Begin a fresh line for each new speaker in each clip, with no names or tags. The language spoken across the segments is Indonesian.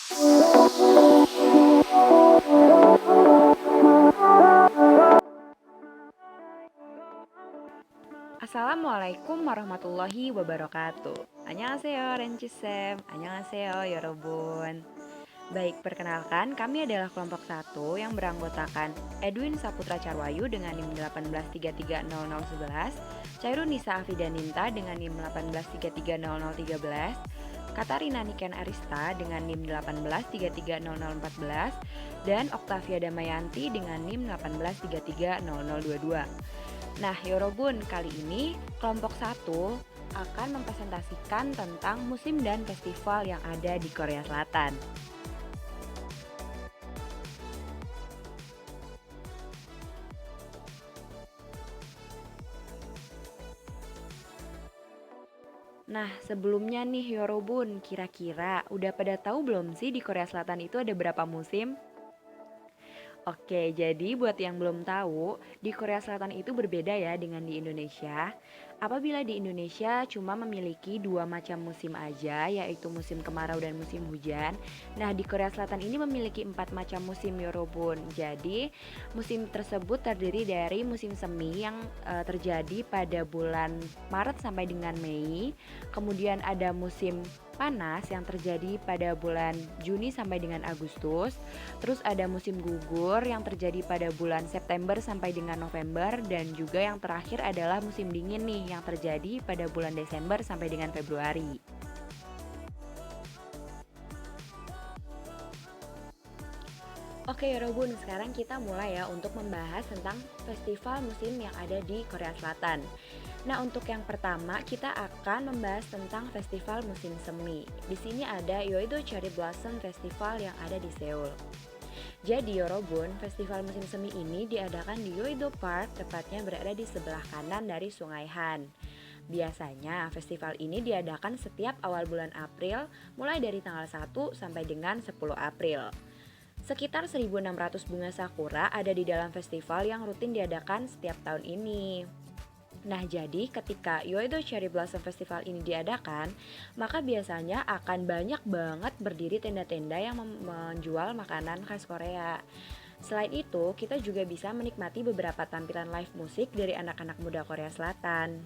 Assalamualaikum warahmatullahi wabarakatuh. Annyeonghaseyo Renchisem, annyeonghaseyo Yorobun. Baik, perkenalkan kami adalah kelompok 1 yang beranggotakan Edwin Saputra Carwayu dengan NIM 18330011, Chairun Nisa Afidaninta dengan NIM 18330013, Katarina Niken Arista dengan NIM 18330014, dan Oktavia Damayanti dengan NIM 18330022. Nah, Yorobun, kali ini kelompok 1 akan mempresentasikan tentang musim dan festival yang ada di Korea Selatan. Nah, sebelumnya nih Yorobun, kira-kira udah pada tahu belum sih di Korea Selatan itu ada berapa musim? Oke, jadi buat yang belum tahu, di Korea Selatan itu berbeda ya dengan di Indonesia. Apabila di Indonesia cuma memiliki dua macam musim aja, yaitu musim kemarau dan musim hujan. Nah, di Korea Selatan ini memiliki empat macam musim Yorobun. Jadi, musim tersebut terdiri dari musim semi yang terjadi pada bulan Maret sampai dengan Mei. Kemudian ada musim panas yang terjadi pada bulan Juni sampai dengan Agustus. Terus ada musim gugur yang terjadi pada bulan September sampai dengan November, dan juga yang terakhir adalah musim dingin nih yang terjadi pada bulan Desember sampai dengan Februari. Oke Yorobun, sekarang kita mulai ya untuk membahas tentang festival musim yang ada di Korea Selatan. Nah, untuk yang pertama kita akan membahas tentang festival musim semi. Di sini ada Yeouido Cherry Blossom Festival yang ada di Seoul. Jadi Yorobun, festival musim semi ini diadakan di Yeouido Park, tepatnya berada di sebelah kanan dari Sungai Han. Biasanya festival ini diadakan setiap awal bulan April, mulai dari tanggal 1 sampai dengan 10 April. Sekitar 1.600 bunga sakura ada di dalam festival yang rutin diadakan setiap tahun ini. Nah, jadi ketika Yeouido Cherry Blossom Festival ini diadakan, maka biasanya akan banyak banget berdiri tenda-tenda yang menjual makanan khas Korea. Selain itu, kita juga bisa menikmati beberapa tampilan live musik dari anak-anak muda Korea Selatan.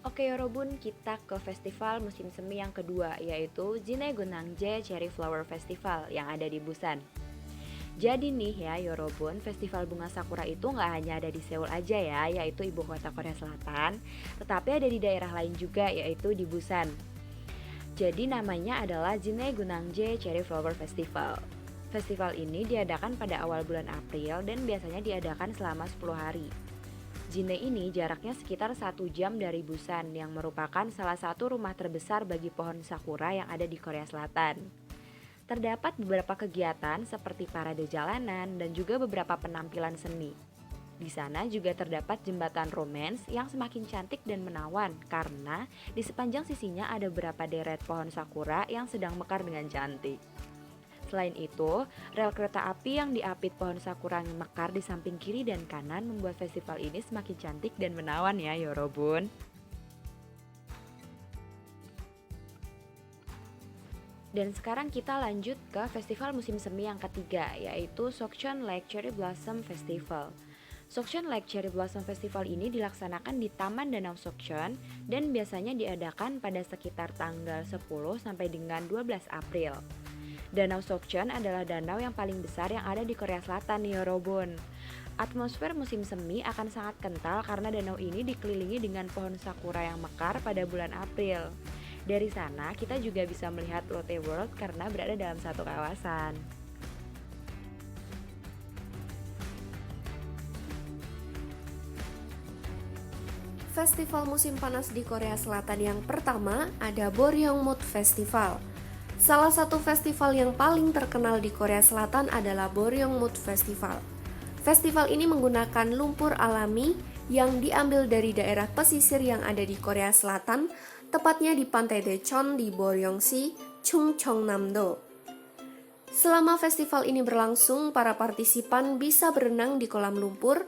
Oke Yorobun, kita ke festival musim semi yang kedua, yaitu Jinegunangje Cherry Flower Festival yang ada di Busan. Jadi nih ya Yorobun, festival bunga sakura itu nggak hanya ada di Seoul aja ya, yaitu ibu kota Korea Selatan, tetapi ada di daerah lain juga, yaitu di Busan. Jadi namanya adalah Jinegunangje Cherry Flower Festival. Festival ini diadakan pada awal bulan April dan biasanya diadakan selama 10 hari. Jine ini jaraknya sekitar 1 jam dari Busan, yang merupakan salah satu rumah terbesar bagi pohon sakura yang ada di Korea Selatan. Terdapat beberapa kegiatan seperti parade jalanan dan juga beberapa penampilan seni. Di sana juga terdapat jembatan romans yang semakin cantik dan menawan karena di sepanjang sisinya ada beberapa deret pohon sakura yang sedang mekar dengan cantik. Selain itu, rel kereta api yang diapit pohon sakura yang mekar di samping kiri dan kanan membuat festival ini semakin cantik dan menawan ya Yorobun. Dan sekarang kita lanjut ke festival musim semi yang ketiga, yaitu Sokcheon Lake Cherry Blossom Festival. Sokcheon Lake Cherry Blossom Festival ini dilaksanakan di Taman Danau Sokcheon dan biasanya diadakan pada sekitar tanggal 10 sampai dengan 12 April. Danau Sokcheon adalah danau yang paling besar yang ada di Korea Selatan nih Yorobun. Atmosfer musim semi akan sangat kental karena danau ini dikelilingi dengan pohon sakura yang mekar pada bulan April. Dari sana kita juga bisa melihat Lotte World karena berada dalam satu kawasan.
Festival musim panas di Korea Selatan yang pertama ada Boryeongmut Festival. Salah satu festival yang paling terkenal di Korea Selatan adalah Boryeongmut Festival. Festival ini menggunakan lumpur alami yang diambil dari daerah pesisir yang ada di Korea Selatan, tepatnya di pantai Daecheon di Boryeongsi, Chungcheongnam-do. Selama festival ini berlangsung, para partisipan bisa berenang di kolam lumpur,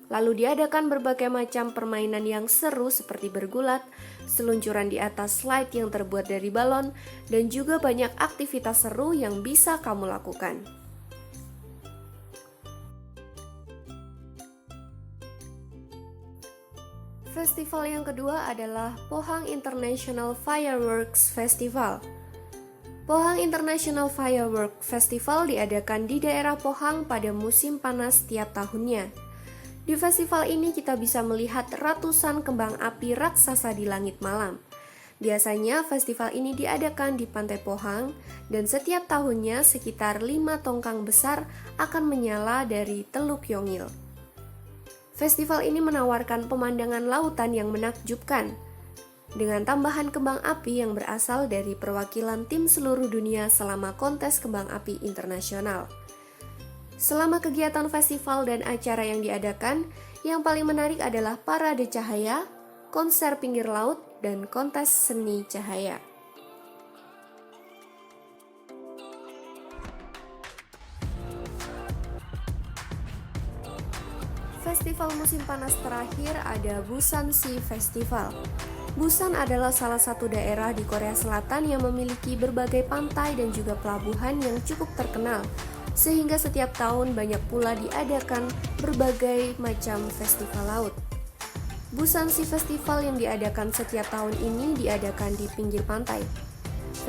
Lalu diadakan berbagai macam permainan yang seru seperti bergulat, seluncuran di atas slide yang terbuat dari balon, dan juga banyak aktivitas seru yang bisa kamu lakukan. Festival yang kedua adalah Pohang International Fireworks Festival. Pohang International Fireworks Festival diadakan di daerah Pohang pada musim panas setiap tahunnya. Di festival ini kita bisa melihat ratusan kembang api raksasa di langit malam. Biasanya festival ini diadakan di Pantai Pohang dan setiap tahunnya sekitar 5 tongkang besar akan menyala dari Teluk Yongil. Festival ini menawarkan pemandangan lautan yang menakjubkan dengan tambahan kembang api yang berasal dari perwakilan tim seluruh dunia selama kontes kembang api internasional. Selama kegiatan festival dan acara yang diadakan, yang paling menarik adalah parade cahaya, konser pinggir laut, dan kontes seni cahaya. Festival musim panas terakhir ada Busan Sea Festival. Busan adalah salah satu daerah di Korea Selatan yang memiliki berbagai pantai dan juga pelabuhan yang cukup terkenal, sehingga setiap tahun banyak pula diadakan berbagai macam festival laut. Busan Sea Festival yang diadakan setiap tahun ini diadakan di pinggir pantai.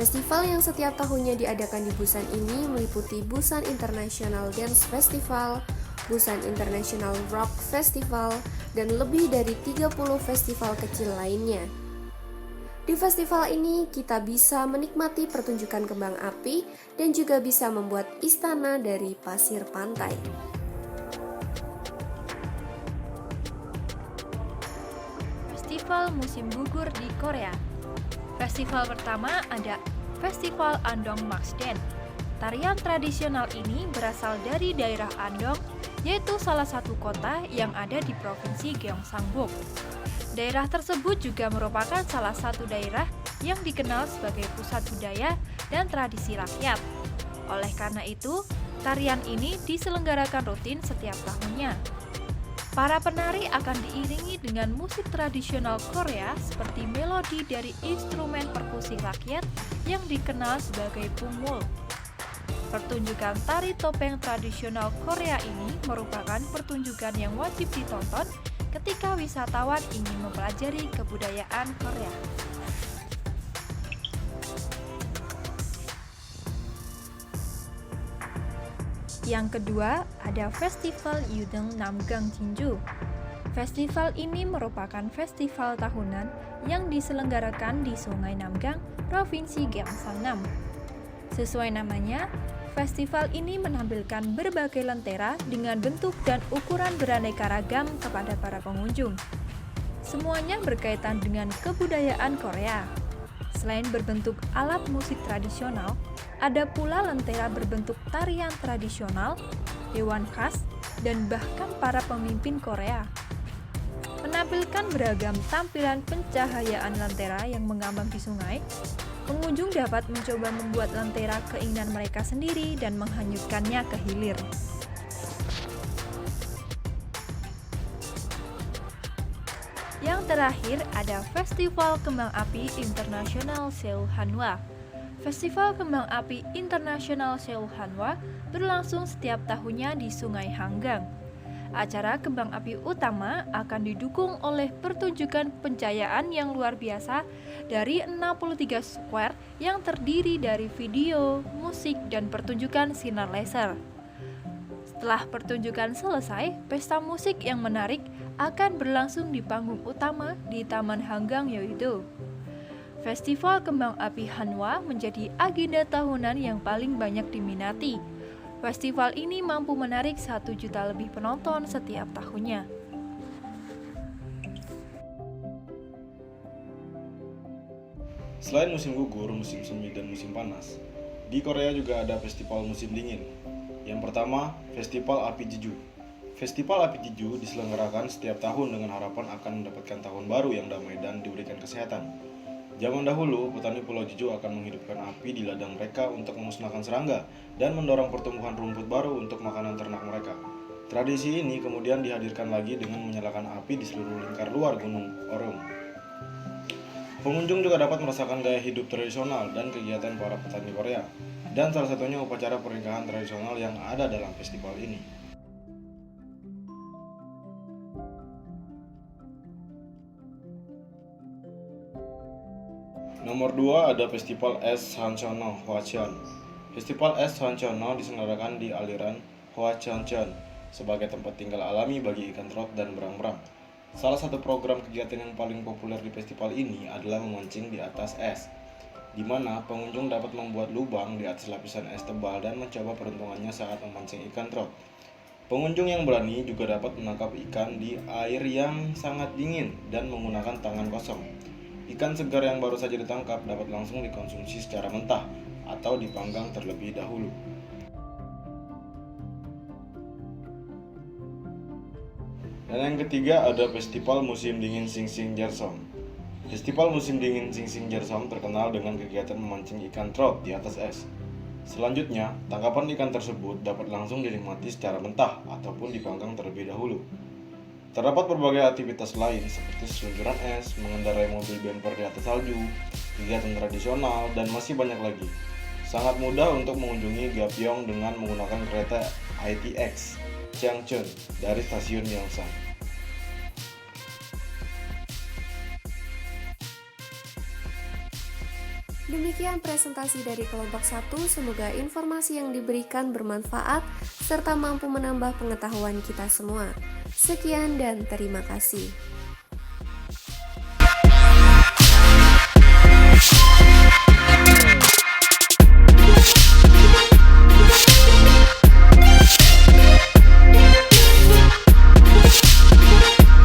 Festival yang setiap tahunnya diadakan di Busan ini meliputi Busan International Dance Festival, Busan International Rock Festival, dan lebih dari 30 festival kecil lainnya. Di festival ini kita bisa menikmati pertunjukan kembang api dan juga bisa membuat istana dari pasir pantai.
Festival musim gugur di Korea. Festival pertama ada Festival Andong Maksden. Tarian tradisional ini berasal dari daerah Andong, yaitu salah satu kota yang ada di Provinsi Gyeongsangbuk. Daerah tersebut juga merupakan salah satu daerah yang dikenal sebagai pusat budaya dan tradisi rakyat. Oleh karena itu, tarian ini diselenggarakan rutin setiap tahunnya. Para penari akan diiringi dengan musik tradisional Korea seperti melodi dari instrumen perkusi rakyat yang dikenal sebagai pungmul. Pertunjukan tari topeng tradisional Korea ini merupakan pertunjukan yang wajib ditonton ketika wisatawan ingin mempelajari kebudayaan Korea. Yang kedua, ada Festival Yudeng Namgang Jinju. Festival ini merupakan festival tahunan yang diselenggarakan di Sungai Namgang, Provinsi Gyeongsangnam. Sesuai namanya, festival ini menampilkan berbagai lentera dengan bentuk dan ukuran beraneka ragam kepada para pengunjung. Semuanya berkaitan dengan kebudayaan Korea. Selain berbentuk alat musik tradisional, ada pula lentera berbentuk tarian tradisional, hewan khas, dan bahkan para pemimpin Korea. Menampilkan beragam tampilan pencahayaan lentera yang mengambang di sungai, pengunjung dapat mencoba membuat lentera keinginan mereka sendiri dan menghanyutkannya ke hilir. Yang terakhir ada Festival Kembang Api Internasional Seoul Hanwha. Festival Kembang Api Internasional Seoul Hanwha berlangsung setiap tahunnya di Sungai Hanggang. Acara kembang api utama akan didukung oleh pertunjukan pencahayaan yang luar biasa dari 63 square yang terdiri dari video, musik, dan pertunjukan sinar laser. Setelah pertunjukan selesai, pesta musik yang menarik akan berlangsung di panggung utama di Taman Hanggang Yeouido. Festival Kembang Api Hanwha menjadi agenda tahunan yang paling banyak diminati. Festival ini mampu menarik 1 juta lebih penonton setiap tahunnya.
Selain musim gugur, musim semi, dan musim panas, di Korea juga ada festival musim dingin. Yang pertama, Festival Api Jeju. Festival Api Jeju diselenggarakan setiap tahun dengan harapan akan mendapatkan tahun baru yang damai dan diberikan kesehatan. Zaman dahulu, petani Pulau Jeju akan menghidupkan api di ladang mereka untuk memusnahkan serangga dan mendorong pertumbuhan rumput baru untuk makanan ternak mereka. Tradisi ini kemudian dihadirkan lagi dengan menyalakan api di seluruh lingkar luar Gunung Orung. Pengunjung juga dapat merasakan gaya hidup tradisional dan kegiatan para petani Korea, dan salah satunya upacara pernikahan tradisional yang ada dalam festival ini. Nomor 2 ada Festival Es Hanchono Hwacheon. Festival Es Hanchono diselenggarakan di aliran Hwacheoncheon sebagai tempat tinggal alami bagi ikan trot dan berang-berang. Salah satu program kegiatan yang paling populer di festival ini adalah memancing di atas es, di mana pengunjung dapat membuat lubang di atas lapisan es tebal dan mencoba peruntungannya saat memancing ikan trot. Pengunjung yang berani juga dapat menangkap ikan di air yang sangat dingin dan menggunakan tangan kosong. Ikan segar yang baru saja ditangkap dapat langsung dikonsumsi secara mentah atau dipanggang terlebih dahulu. Dan yang ketiga ada Festival Musim Dingin Singsing Jersom. Festival Musim Dingin Singsing Jersom terkenal dengan kegiatan memancing ikan trout di atas es. Selanjutnya, tangkapan ikan tersebut dapat langsung dinikmati secara mentah ataupun dipanggang terlebih dahulu. Terdapat berbagai aktivitas lain seperti seluncuran es, mengendarai mobil bumper di atas salju, kegiatan tradisional, dan masih banyak lagi. Sangat mudah untuk mengunjungi Gapyeong dengan menggunakan kereta ITX Cheongcheon dari stasiun Yongsan.
Demikian presentasi dari kelompok 1, semoga informasi yang diberikan bermanfaat serta mampu menambah pengetahuan kita semua. Sekian dan terima kasih.